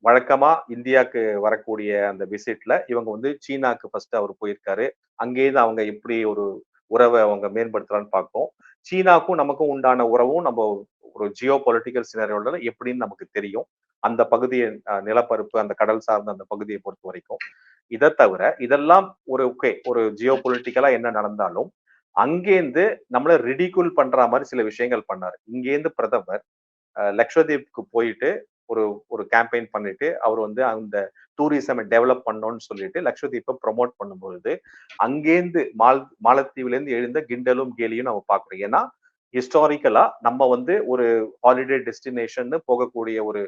வழக்கமா இந்தியாக்கு வரக்கூடிய அந்த விசிட்ல இவங்க வந்து சீனாக்கு ஃபர்ஸ்ட் அவர் போயிருக்காரு. அங்கேருந்து அவங்க எப்படி ஒரு உறவ அவங்க மேம்படுத்தலாம்ன்னு பார்த்தோம். சீனாக்கும் நமக்கும் உண்டான உறவும் நம்ம ஒரு ஜியோ பொலிட்டிக்கல் சினாரியோல எப்படின்னு நமக்கு தெரியும். அந்த பகுதிய நிலப்பரப்பு, அந்த கடல் சார்ந்த அந்த பகுதிய பொறுத்தவரைக்கும். இத தவிர இதெல்லாம் ஒரு ஓகே. ஒரு ஜியோ பொலிட்டிக்கலா என்ன நடந்தாலும், அங்கேருந்து நம்மள ரிடிக்யூல் பண்ற மாரி சில விஷயங்கள் பண்ணாரு. இங்கேருந்து பிரதமர் லக்ஷதீப்க்கு போயிட்டு ஒரு ஒரு கேம்பெயின் பண்ணிட்டு, அவர் வந்து அந்த டூரிசம டெவலப் பண்ணணும்னு சொல்லிட்டு லக்ஷதீப்ப ப்ரமோட் பண்ணும்பொழுது, அங்கேருந்து மாலத்தீவுலேருந்து எழுந்த கிண்டலும், கேலியும் நம்ம பார்க்கிறோம். ஏன்னா, ஹிஸ்டாரிக்கலா நம்ம வந்து ஒரு ஹாலிடே டெஸ்டினேஷன்னு போகக்கூடிய ஒரு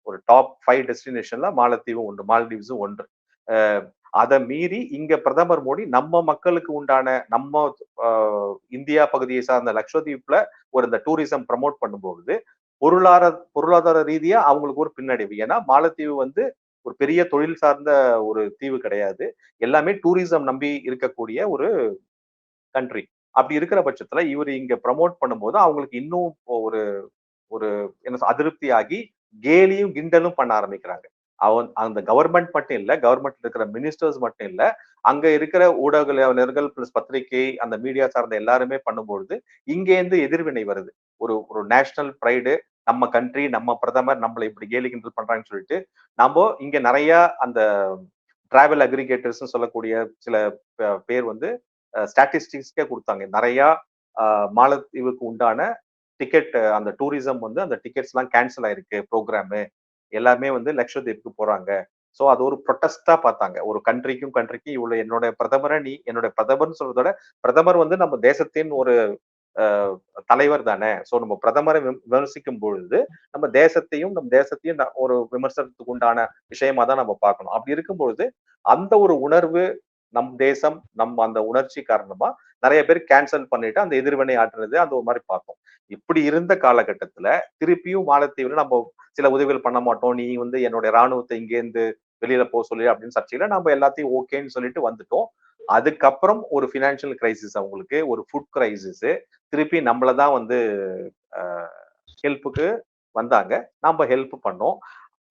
ஒரு டாப் 5 டெஸ்டினேஷன்ல மாலத்தீவும் ஒன்று. மால்டீவ்ஸும் ஒன்று. அ அத மீறி இங்க பிரதமர் மோடி நம்ம மக்களுக்கு உண்டான நம்ம அ இந்தியா பகுதியை சார்ந்த லக்ஷதீப்ல ஒரு இந்த டூரிசம் ப்ரமோட் பண்ணும்பொழுது, பொருளாதார ரீதியா அவங்களுக்கு ஒரு பின்னடைவு. ஏன்னா, மாலத்தீவு வந்து ஒரு பெரிய தொழில் சார்ந்த ஒரு தீவு கிடையாது. எல்லாமே டூரிசம் நம்பி இருக்கக்கூடிய ஒரு கண்ட்ரி. அப்படி இருக்கிற பட்சத்துல இவரு இங்க ப்ரமோட் பண்ணும்போது அவங்களுக்கு இன்னும் ஒரு ஒரு அதிருப்தியாகி கேலியும், கிண்டலும் பண்ண ஆரம்பிக்கிறாங்க. அந்த கவர்ன்மெண்ட் மட்டும் இல்ல, கவர்ன்மெண்ட்ல இருக்கிற மினிஸ்டர்ஸ் மட்டும் இல்ல, அங்க இருக்கிற ஊடகவியலாளர்கள் பிளஸ் பத்திரிகை, அந்த மீடியா சார்ந்த எல்லாருமே பண்ணும்பொழுது, இங்கேருந்து எதிர்வினை வருது. ஒரு ஒரு நேஷனல் பிரைடு, நம்ம கண்ட்ரி, நம்ம பிரதமர் நம்மள இப்படி கேலி கிண்டல் பண்றாங்கன்னு சொல்லிட்டு, நம்போ இங்க நெறைய அந்த டிராவல் அக்ரிகேட்டர்ஸ்ன்னு சொல்லக்கூடிய சில பேர் வந்து ஸ்டாட்டிஸ்டிக்ஸ்க்கே குடுத்தாங்க. நெறையா அ மாலத்தீவுக்கு உண்டான டிக்கெட் அந்த டூரிசம் வந்து அந்த டிக்கெட்ஸ்லாம் கேன்சல் ஆயிருக்கு புரோகிராமு. எல்லாமே வந்து லக்ஷதீப்க்கு போறாங்க. சோ அது ஒரு புரொடெஸ்ட்டா பார்த்தாங்க. ஒரு கண்ட்ரிக்கும் இவ்ளோ என்னோட பிரதமர்ன்னு சொல்றத விட, பிரதமர் வந்து நம்ம தேசத்தின் ஒரு அ தலைவர் தானே. சோ நம்ம பிரதமர விமர்சிக்கும் பொழுது, நம்ம தேசத்தையும் ஒரு விமர்சனத்துக்கு உண்டான விஷயமா தான் நம்ம பார்க்கணும். அப்படி இருக்கும் பொழுது, அந்த ஒரு உணர்வு நம் தேசம், அந்த உணர்ச்சி காரணமா நெறைய பேர் கேன்சல் பண்ணிட்டு அந்த எதிர்வினை ஆற்றுறது அந்த ஒரு மாரி பார்த்தோம். இப்படி இருந்த காலகட்டத்துல, திருப்பியும் மாலத்தீவுல நம்ம சில உதவிகள் பண்ண மாட்டோம். நீ வந்து என்னுடைய ராணுவத்த இங்கேருந்து வெளியில சொல்லி அப்படின்னு சர்ச்சையில நம்ம எல்லாத்தையும் ஓகேன்னு சொல்லிட்டு வந்துட்டோம். அதுக்கப்புறம் ஒரு பினான்சியல் கிரைசிஸ் அவங்களுக்கு, ஒரு ஃபுட் கிரைசிஸ். திருப்பி நம்மள தான் வந்து அ ஹெல்ப்க்கு வந்தாங்க. நம்ம ஹெல்ப் பண்ணோம்.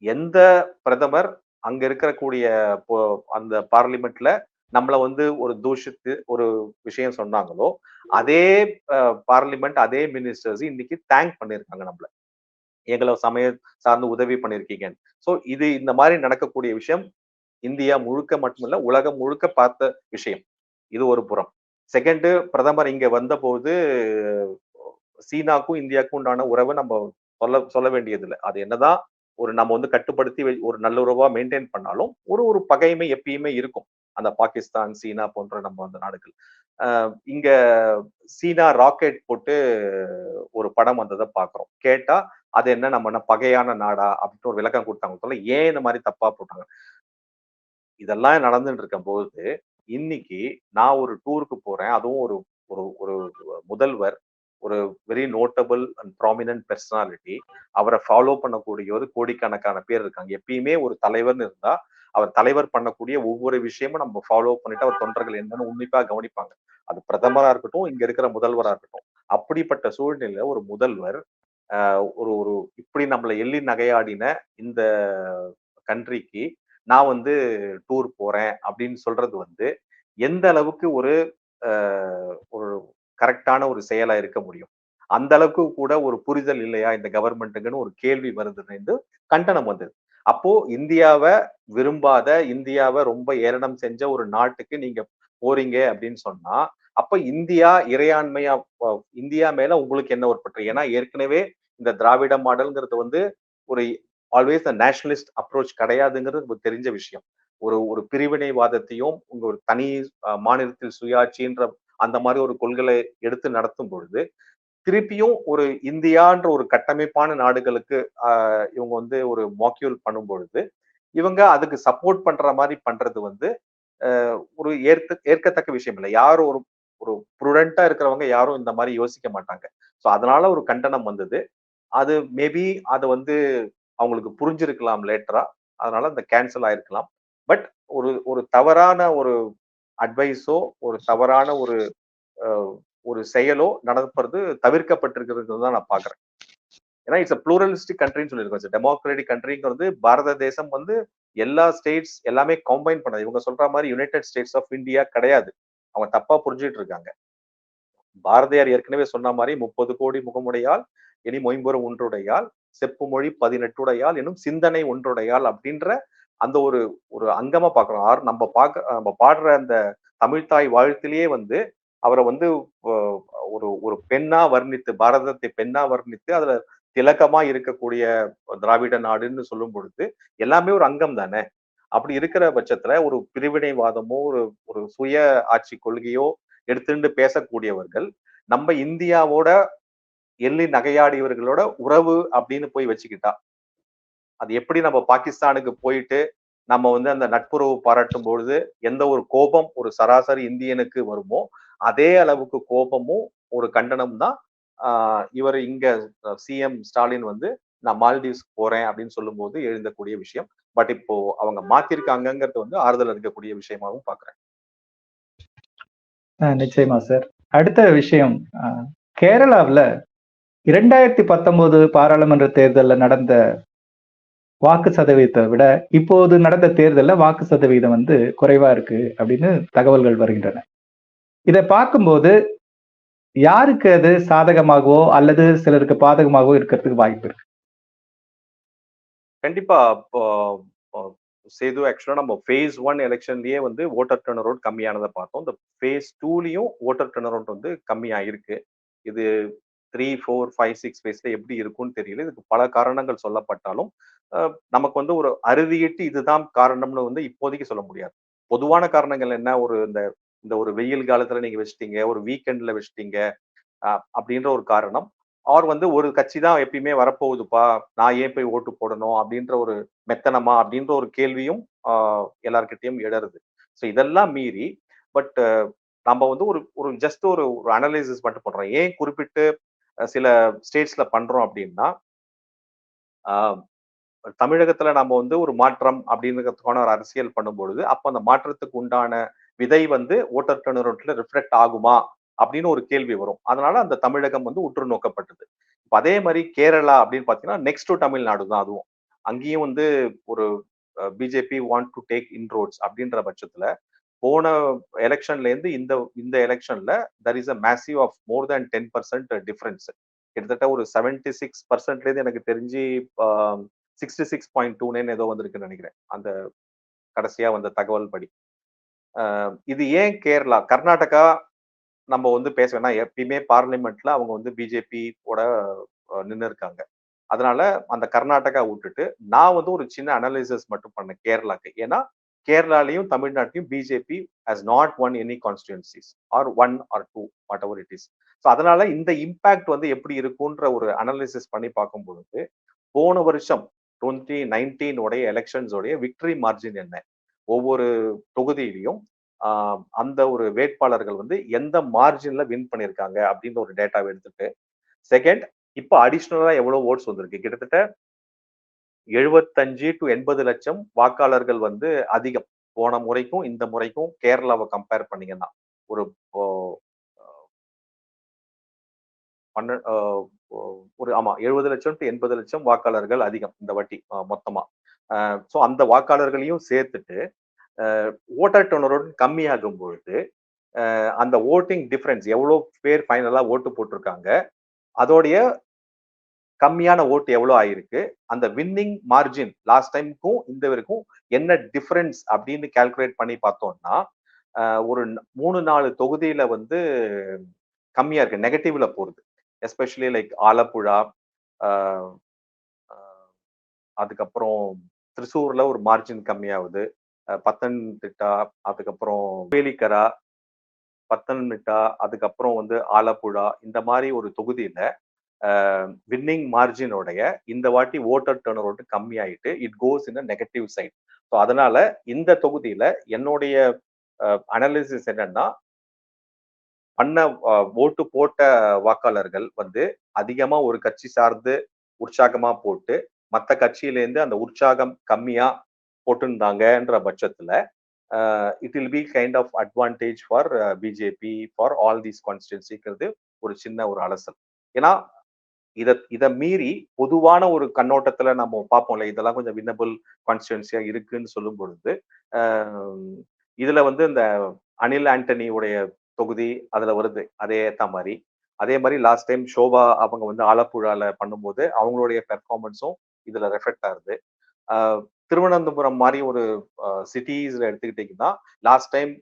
எந்த பிரதமர் அங்க இருக்கக்கூடிய பொ அந்த பார்லிமென்ட்ல நம்மள வந்து ஒரு தூஷித்து ஒரு விஷயம் சொன்னாங்களோ, அதே அ பார்லிமென்ட், அதே மினிஸ்டர்ஸ் இன்னைக்கு தேங்க் பண்ணியிருக்காங்க நம்மள. எங்கள சார்ந்து உதவி பண்ணியிருக்கீங்கன்னு. சோ இது இந்த மாரி நடக்கக்கூடிய விஷயம் இந்தியா முழுக்க மட்டுமல்ல, உலகம் முழுக்க பார்த்த விஷயம். இது ஒரு புறம். 2 பிரதமர் இங்க வந்தபோது, சீனாக்கும், இந்தியாவுக்கும் உண்டான உறவ நம்ம சொல்ல சொல்ல வேண்டியதில்ல. அது என்னதான் ஒரு நம்ம வந்து கட்டுப்படுத்தி ஒரு நல்லுறவா மெயின்டெயின் பண்ணாலும், ஒரு ஒரு பகைமை எப்பயுமே இருக்கும். அந்த பாகிஸ்தான், சீனா போன்ற நம்ம அந்த நாடுகள். இங்க சீனா ராக்கெட் போட்டு ஒரு படம் வந்தத பார்க்கிறோம். கேட்டா, அது என்ன நம்ம என்ன பகையான நாடா? அப்படின்னு ஒரு விளக்கம் குடுத்தாங்க. சொல்ல ஏன் இந்த மாரி தப்பா போட்டாங்க? இதெல்லாம் நடந்துட்டு இருக்கும்போது, இன்னைக்கு நான் ஒரு டூருக்கு போறேன். அதுவும் ஒரு ஒரு ஒரு முதல்வர், ஒரு very notable and prominent personality. அவர ஃபாலோ பண்ணக்கூடிய ஒரு கோடிக்கணக்கான பேர் இருக்காங்க. எப்பயுமே ஒரு தலைவர்ன்னு இருந்தா, அவர் தலைவர் பண்ணக்கூடிய ஒவ்வொரு விஷயமும் நம்ம ஃபாலோ பண்ணிட்டு, அவர் தொண்டர்கள் என்னன்னு உன்னிப்பா கவனிப்பாங்க. அது பிரதமரா இருக்கட்டும், இங்க இருக்கிற முதல்வரா இருக்கட்டும். அப்படிப்பட்ட சூழ்நிலையில ஒரு முதல்வர், ஒரு ஒரு இப்படி நம்மள எள்ளி நகையாடின இந்த கண்ட்ரிக்கு, நான் வந்து டூர் போறேன் அப்படின்னு சொல்றது வந்து, எந்த அளவுக்கு ஒரு அ ஒரு கரெக்ட்டான ஒரு செயலா இருக்க முடியும்? அந்த அளவுக்கு கூட ஒரு புரிதல் இல்லையா இந்த கவர்ன்மென்ட்க்குன்னு ஒரு கேள்வி வருதுன்னு கண்டனம் வந்தது. அப்போ இந்தியாவ விரும்பாத, இந்தியாவ ரொம்ப ஏளனம் செஞ்ச ஒரு நாட்டுக்கு நீங்க போறீங்க அப்படின்னு சொன்னா, அப்ப இந்தியா இறையாண்மையா இந்தியா மேல உங்களுக்கு என்ன ஒரு பற்று? ஏன்னா ஏற்கனவே இந்த திராவிட மாடல்ங்கிறது வந்து ஒரு ஆல்வேஸ் நேஷனலிஸ்ட் அப்ரோச் கிடையாதுங்கிறது நமக்கு தெரிஞ்ச விஷயம். ஒரு ஒரு பிரிவினைவாதத்தையும், உங்க ஒரு தனி மாநிலத்தில் சுயாட்சின்ற அந்த மாரி ஒரு கொள்கைகளை எடுத்து நடத்தும் பொழுது, திருப்பியும் ஒரு இந்தியான்ற ஒரு கட்டமைப்பான நாடுகளுக்கு இவங்க வந்து ஒரு மாக்யூல் பண்ணும் பொழுது, இவங்க அதுக்கு சப்போர்ட் பண்ற மாரி பண்றது வந்து, ஒரு ஏற்கத்தக்க விஷயம் இல்ல. யாரும் ஒரு ஒரு ப்ரூடென்ட்டா இருக்கிறவங்க யாரும் இந்த மாரி யோசிக்க மாட்டாங்க. சோ அதனால ஒரு கண்டனம் வந்தது. அது மேபி அது வந்து அவங்களுக்கு புரிஞ்சிருக்கலாம் லேட்டரா. அதனால அந்த கேன்சல் ஆயிருக்கலாம். பட் ஒரு ஒரு தவறான ஒரு அட்வைஸோ, ஒரு தவறான அ ஒரு செயலோ நடப்பது தவிர்க்கப்பட்டிருக்கிறது தான் நான் பார்க்குறேன். ஏன்னா இட்ஸ் ப்ளூரலிஸ்டிக் கண்ட்ரின்னு சொல்லியிருக்கோம். இட்ஸ் டெமோக்ராட்டிக் கண்ட்ரிங்கிறது பாரத தேசம் வந்து எல்லா ஸ்டேட்ஸ் எல்லாமே கம்பைன் பண்ணது. இவங்க சொல்ற மாரி யுனைட்டட் ஸ்டேட்ஸ் ஆஃப் இந்தியா கிடையாது. அவங்க தப்பா புரிஞ்சுட்டு இருக்காங்க. பாரதியார் ஏற்கனவே சொன்ன மாரி 30 கோடி முகமுடையாள், இனி மொயம்புற ஒன்றுடையாள், செப்பு மொழி 18 எனும் சிந்தனை ஒன்றுடையாள் அப்படின்ற அந்த ஒரு ஒரு அங்கமா பார்க்கிறோம். நம்ம பாடுற அந்த தமிழ்த்தாய் வாழ்த்திலேயே வந்து அவர வந்து ஒ ஒரு ஒரு பெண்ணா வர்ணித்து, பாரதத்தை பெண்ணா வர்ணித்து, அதுல திலகமா இருக்கக்கூடிய திராவிட நாடுன்னு சொல்லும் பொழுது, எல்லாமே ஒரு அங்கம் தானே! அப்படி இருக்கிற பட்சத்துல ஒரு பிரிவினைவாதமோ, ஒரு ஒரு சுய ஆட்சி கொள்கையோ எடுத்துண்டு பேசக்கூடியவர்கள், நம்ம இந்தியாவோட எள்ளி நகையாடியவர்களோட உறவு அப்படின்னு போய் வச்சுக்கிட்டா, அது எப்படி நம்ம பாகிஸ்தானுக்கு போயிட்டு, நம்ம வந்து அந்த நட்புறவு பாராட்டும் பொழுது, எந்த ஒரு கோபம் ஒரு சராசரி இந்தியனுக்கு வருமோ, அதே அளவுக்கு கோபமும், ஒரு கண்டனம் தான் இவரு இங்க சிஎம் ஸ்டாலின் வந்து, "நான் மால்டீவ்ஸ் போறேன்" அப்படின்னு சொல்லும்போது எழுந்தக்கூடிய விஷயம். பட் இப்போ அவங்க மாத்திருக்காங்கங்கிறது வந்து ஆறுதல் அளிக்கக்கூடிய விஷயமாவும் பார்க்கிறேன். நிச்சயமா சார். அடுத்த விஷயம், அ கேரளாவுல 2019 பாராளுமன்ற தேர்தல்ல நடந்த வாக்கு சதவீதத்த விட, இப்போது நடந்த தேர்தல்ல வாக்கு சதவீதம் வந்து குறைவா இருக்கு அப்படின்னு தகவல்கள் வருகின்றன. இத பார்க்கும்போது, யாருக்கு அது சாதகமாகவோ, அல்லது சிலருக்கு பாதகமாகவோ இருக்கிறதுக்கு வாய்ப்பு இருக்கு? கண்டிப்பா. இப்போ இப்போ சேது ஆக்சுவலா நம்ம ஃபேஸ் 1 எலக்ஷன்லயே வந்து வோட்டர் டர்ன் அரவுட் கம்மியானத பார்த்தோம். இந்த ஃபேஸ் 2லயும் வோட்டர் டர்ன் அரவுட் வந்து கம்மியா இருக்கு. இது 3, 4, 5, 6 ஃபேஸ்ல எப்படி இருக்கும்னு தெரியல. இதுக்கு பல காரணங்கள் சொல்லப்பட்டாலும், அ நமக்கு வந்து ஒரு அறுதியிட்டு இதுதான் காரணம்னு வந்து இப்போதைக்கு சொல்ல முடியாது. பொதுவான காரணங்கள் என்ன? இந்த இந்த ஒரு வெயில் காலத்துல நீங்க வச்சுட்டீங்க, ஒரு வீக்கெண்ட்ல வச்சுட்டீங்க. அப்படின்ற ஒரு காரணம். ஆர் வந்து ஒரு கட்சி தான் எப்பயுமே வரப்போகுதுப்பா, நான் ஏன் போய் ஓட்டு போடணும்? அப்படின்ற ஒரு மெத்தனமா? அப்படின்ற ஒரு கேள்வியும் எல்லார்கிட்டயும் எழறது. ஸோ இதெல்லாம் மீறி பட் நம்ம வந்து ஒரு ஒரு ஜஸ்ட் ஒரு ஒரு அனலைசிஸ் மட்டும் பண்றோம். ஏன் குறிப்பிட்டு சில ஸ்டேட்ஸ்ல பண்றோம் அப்படின்னா, அ தமிழகத்துல நம்ம வந்து ஒரு மாற்றம் அப்படின்றதுக்கான ஒரு அரசியல் பண்ணும்பொழுது, அப்ப அந்த மாற்றத்துக்கு உண்டான விதை வந்து வோட்டர் டர்னரவுட்ல ரிஃப்ளெக்ட் ஆகுமா? அப்படின்னு ஒரு கேள்வி வரும். அதனால அந்த தமிழகம் வந்து உற்று நோக்கப்பட்டது. இப்ப அதே மாரி கேரளா அப்படின்னு பார்த்தீங்கன்னா, நெக்ஸ்ட் டூ தமிழ்நாடு தான் அதுவும். அங்கேயும் வந்து ஒரு BJP want to take inroads அப்படின்ற பட்சத்துல, போன எலக்ஷன்ல இருந்து இந்த இந்த எலக்ஷன்ல there is a massive of more than 10% difference. கிட்டத்தட்ட ஒரு 76% இருந்து எனக்கு தெரிஞ்சு 66.29 ஏதோ வந்திருக்குன்னு நினைக்கிறேன். அந்த கடைசியா வந்த தகவல் படி. இது ஏன் கேரளா? கர்நாடகா நம்ம வந்து பேச வேணாம். எப்பயுமே பார்லிமெண்ட்ல அவங்க வந்து பிஜேபி ஓட நின்னு இருக்காங்க. அதனால அந்த கர்நாடகா வுட்டுட்டு, நான் வந்து ஒரு சின்ன அனலைசிஸ் மட்டும் பண்ணேன் கேரளாக்கு. ஏன்னா, கேரளாலயும், தமிழ்நாட்டிலயும் BJP has not won any constituencies or 1 or 2 whatever it is. So அதனால இந்த இம்பாக்ட் வந்து எப்படி இருக்குன்ற ஒரு அனலைசிஸ் பண்ணி பார்க்கும்பொழுது, போன வருஷம் 2019 உடைய எலக்ஷன்ஸ் உடைய விக்டரி மார்ஜின் என்ன? ஒவ்வொரு தொகுதியிலயும் அந்த ஒரு வேட்பாளர்கள் வந்து எந்த மார்ஜின்ல வின் பண்ணியிருக்காங்க அப்படின்ற ஒரு டேட்டாவ எடுத்துட்டு, செகண்ட் இப்ப அடிஷனலா எவ்வளவு வோட்ஸ் வந்திருக்கு? கிட்டத்தட்ட 75 டூ 80 லட்சம் வாக்காளர்கள் வந்து அதிகம். போன முறைக்கும், இந்த முறைக்கும் கேரளாவ கம்பேர் பண்ணீங்கன்னா. ஒரு இப்போ பன்ன அ ஒ ஒரு ஆமா 70,00,000 டூ 80,00,000 வாக்காளர்கள் அதிகம் இந்த வாட்டி மொத்தமா. சோ அந்த வாக்காளர்களையும் சேர்த்துட்டு, வோட்டர் டர்னரவுட் கம்மியாகும் பொழுது, அந்த வோட்டிங் டிஃபரன்ஸ் எவ்வளோ பேர் ஃபைனலா ஓட்டு போட்டிருக்காங்க, அதோடைய கம்மியான ஓட்டு எவ்வளோ ஆயிருக்கு, அந்த வின்னிங் மார்ஜின் லாஸ்ட் டைம்க்கும் இந்த வரைக்கும் என்ன டிஃபரன்ஸ் அப்படின்னு கால்குலேட் பண்ணி பார்த்தோம்னா, ஒரு 3, 4 தொகுதியில வந்து கம்மியா இருக்கு. நெகட்டிவ்ல போகுது. எஸ்பெஷலி லைக் ஆலப்புழா, அ அ அதுக்கப்புறம் திரிசூர்ல ஒரு மார்ஜின் கம்மியாவுது. பத்தனந்திட்டா, அதுக்கப்புறம் வேலிக்கரா, பத்தனந்திட்டா, அதுக்கப்புறம் வந்து ஆலப்புழா இந்த மாரி ஒரு தொகுதியில வின்னிங் மார்ஜினோடைய இந்த வாட்டி வோட்டர் டர்ன் அவுட் கம்மியாயிட்டு it goes in a negative side. So அதனால இந்த தொகுதியில என்னுடைய அனாலிசிஸ் என்னன்னா, பண்ண ஓட்டு போட்ட வாக்காளர்கள் வந்து அதிகமா ஒரு கட்சி சார்ந்து உற்சாகமா போட்டு மத்த கட்சியிலேருந்து அந்த உற்சாகம் கம்மியா போட்டிருந்தாங்கன்ற பட்சத்துல it will be kind of advantage for BJP for all these கான்ஸ்டிடுவன்சிங்கிறது ஒரு சின்ன ஒரு அலசல். ஏன்னா இத மீறி பொதுவான ஒரு கண்ணோட்டத்துல நம்ம பார்ப்போம்ல, இதெல்லாம் கொஞ்சம் வின்னபிள் கான்ஸ்டிடுவன்சியா இருக்குன்னு சொல்லும் பொழுது இதுல வந்து இந்த அனில் ஆண்டனியுடைய தொகுதி அதுல வருது. அதே மாதிரி லாஸ்ட் டைம் ஷோபா அவங்க வந்து ஆலப்புழால பண்ணும்போது அவங்களுடைய பெர்ஃபார்மன்ஸும் இதுல ரெஃபெக்ட் ஆகுது. திருவனந்தபுரம் மாதிரி ஒரு சிட்டிஸ்ல எடுத்துக்கிட்டீங்கன்னா லாஸ்ட் டைம்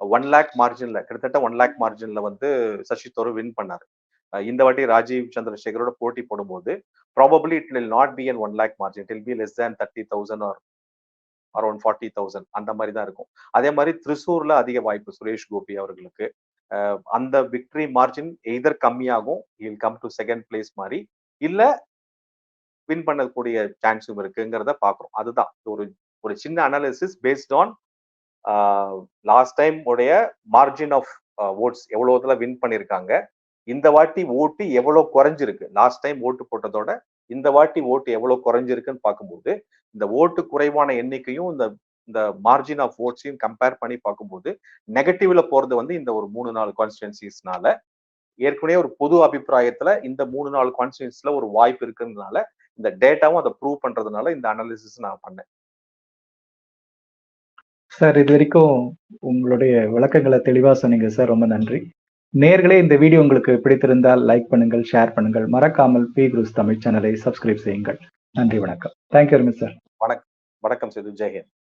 1 lakh மார்ஜின்ல கிட்டத்தட்ட 1 lakh மார்ஜின்ல வந்து சசி தரூர் வின் பண்ணாரு. இந்த வாட்டி ராஜீவ் சந்திரசேகரோட போட்டி போடும்போது probably it will not be an 1 lakh margin, it will B less than 30,000 are around 40,000 அந்த மாதிரி தான் இருக்கும். அதே மாதிரி திரிசூர்ல அதிக வாய்ப்பு சுரேஷ் கோபி அவர்களுக்கு. அந்த விக்டரி மார்ஜின் எய்தர் கம்மியாகும், இல் கம் டு செகண்ட் பிளேஸ் மாதிரி, இல்ல வின் பண்ணக்கூடிய சான்ஸும் இருக்குங்கிறத பாக்குறோம். அதுதான் ஒரு சின்ன analysis based on last time உடைய மார்ஜின் ஆஃப் ஓட்ஸ் எவ்வளவுல வின் பண்ணிருக்காங்க, இந்த வாட்டி ஓட்டு எவ்வளவு குறைஞ்சிருக்கு, லாஸ்ட் டைம் ஓட்டு போட்டதோட இந்த வாட்டி ஓட்டு எவ்வளவு குறைஞ்சிருக்குன்னு பார்க்கும்போது இந்த ஓட்டு குறைவான எண்ணிக்கையும் இந்த மார்ஜின் ஆஃப் ஓட்ஸையும் கம்பேர் பண்ணி பார்க்கும்போது நெகட்டிவ்ல போறது வந்து இந்த ஒரு 3-4 கான்ஸ்டிடுவன்சிஸ்னால, ஏற்கனவே ஒரு பொது அபிப்பிராயத்துல இந்த 3-4 கான்ஸ்டிடுவன்சிஸ்ல ஒரு வாய்ப்பு இருக்குன்றதுனால இந்த டேட்டாவும் அதை ப்ரூவ் பண்றதுனால இந்த அனாலிசிஸ் நான் பண்ணேன். சார், இது வரைக்கும் உங்களுடைய விளக்கங்களை தெளிவா சொன்னீங்க சார், ரொம்ப நன்றி. நேர்களே, இந்த வீடியோ உங்களுக்கு பிடித்திருந்தால் லைக் பண்ணுங்கள், ஷேர் பண்ணுங்கள், மறக்காமல் பி குருஸ் தமிழ் சேனலை சப்ஸ்கிரைப் செய்யுங்கள். நன்றி, வணக்கம். Thank you very much sir. வணக்கம் சிது, ஜெய் ஹிந்த்.